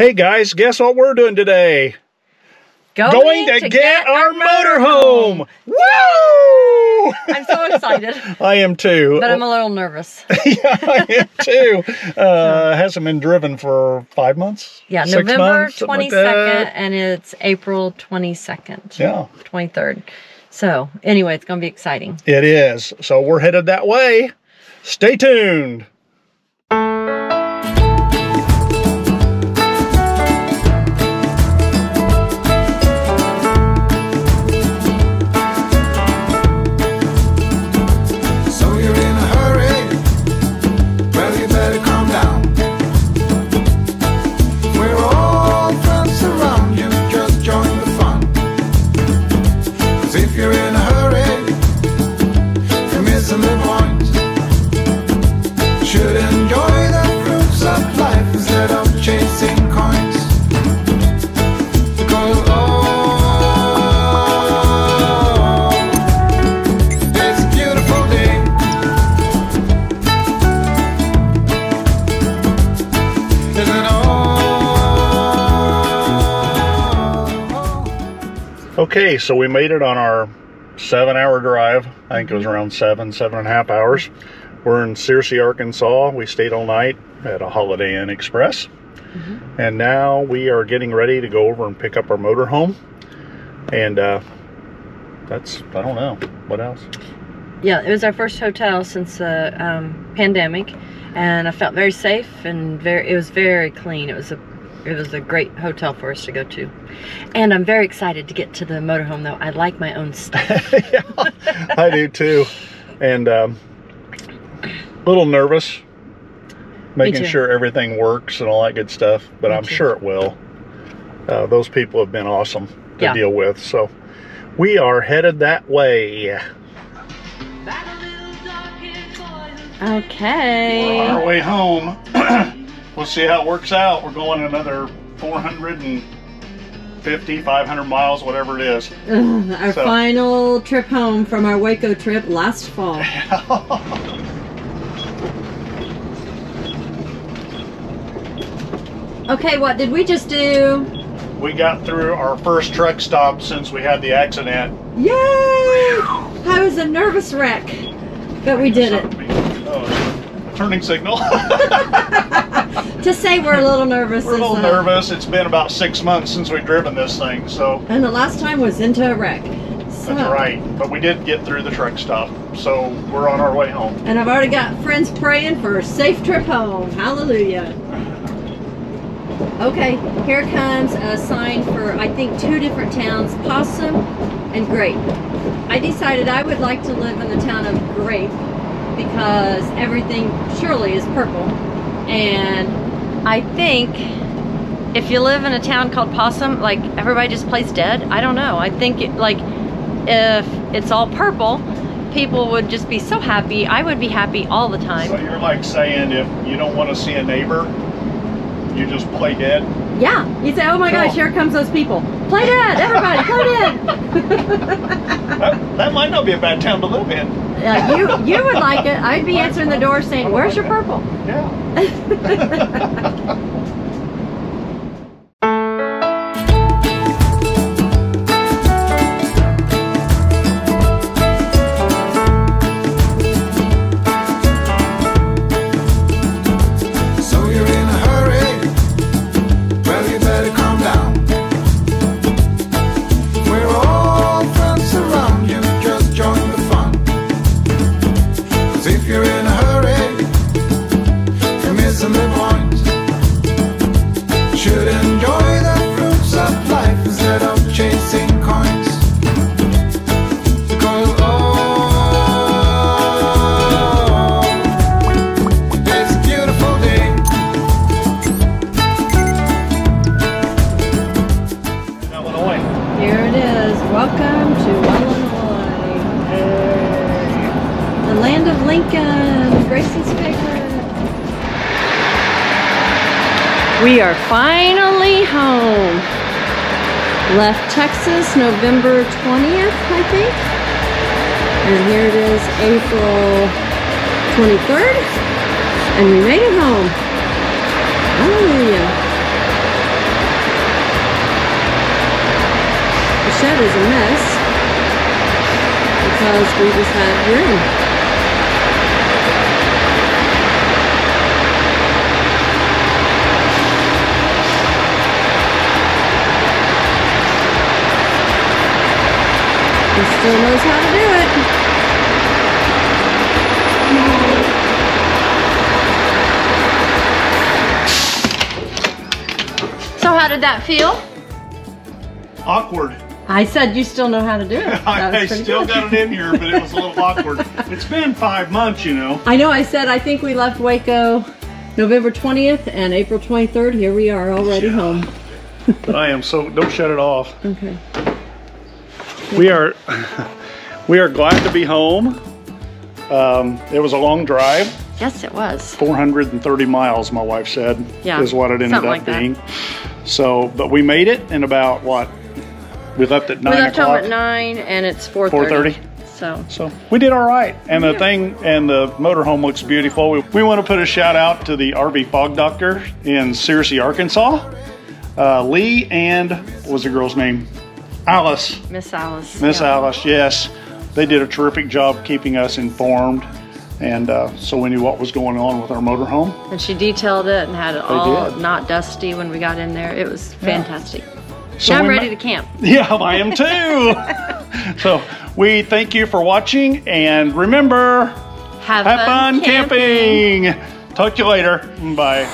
Hey guys, guess what we're doing today? Going to get our motorhome! Woo! I'm so excited. I am too. But I'm a little nervous. Yeah, I am too. Hasn't been driven for 5 months? Yeah, 6 November months, 22nd, like and it's April 22nd. Yeah. 23rd. So, anyway, it's going to be exciting. It is. So we're headed that way. Stay tuned. Okay, so we made it on our 7-hour drive. I think it was around 7.5 hours. We're in Searcy, Arkansas. We stayed all night at a Holiday Inn Express. And now we are getting ready to go over and pick up our motorhome. And that's, I don't know, what else? Yeah, it was our first hotel since the pandemic. And I felt very safe and it was very clean. It was a great hotel for us to go to. And I'm very excited to get to the motorhome, though. I like my own stuff. Yeah, I do too. And a little nervous, making sure everything works and all that good stuff. But I'm sure it will. Those people have been awesome to deal with. So we are headed that way. Okay. We're on our way home. We'll see how it works out. We're going another 450, 500 miles, whatever it is. Our final trip home from our Waco trip last fall. Okay, what did we just do? We got through our first truck stop since we had the accident. Yay! I was a nervous wreck, but we did it. Turning signal. To say we're a little nervous. We're a little nervous. It's been about 6 months since we've driven this thing, so. And the last time was into a wreck. So. That's right. But we did get through the truck stop, so we're on our way home. And I've already got friends praying for a safe trip home. Hallelujah. Okay, here comes a sign for, I think, 2 different towns, Possum and Grape. I decided I would like to live in the town of Grape because everything surely is purple. And I think if you live in a town called Possum, like everybody just plays dead. I don't know. I think if it's all purple, people would just be so happy. I would be happy all the time. So you're like saying if you don't want to see a neighbor, you just play dead? Yeah. You say, oh my gosh, here comes those people. Play dead, everybody, play dead. That might not be a bad town to live in. You would like it. I'd be answering the door saying, where's your purple? Yeah. We are finally home. Left Texas November 20th, I think. And here it is, April 23rd. And we made it home. Hallelujah. is a mess because we just had room. He still knows how to do it. So how did that feel? Awkward. I said you still know how to do it. I still got it in here, but it was a little awkward. It's been 5 months, you know. I know, I said I think we left Waco November 20th and April 23rd. Here we are already home. But I am so, don't shut it off. Okay. We are glad to be home. It was a long drive. Yes, it was. 430 miles, my wife said, is what it ended up being. So, but we made it in about what? We left at 9 o'clock. We left home at 9 and it's 4:30. 4:30. So we did all right. And the thing, and the motorhome looks beautiful. We want to put a shout out to the RV Fog Doctor in Searcy, Arkansas. Lee and, what was the girl's name? Alice. Miss Alice. Miss Alice, yes. They did a terrific job keeping us informed. And so we knew what was going on with our motorhome. And she detailed it and had it all not dusty when we got in there. It was fantastic. So now I'm ready to camp. Yeah, I am too. So we thank you for watching, and remember, have fun camping. Talk to you later. Bye.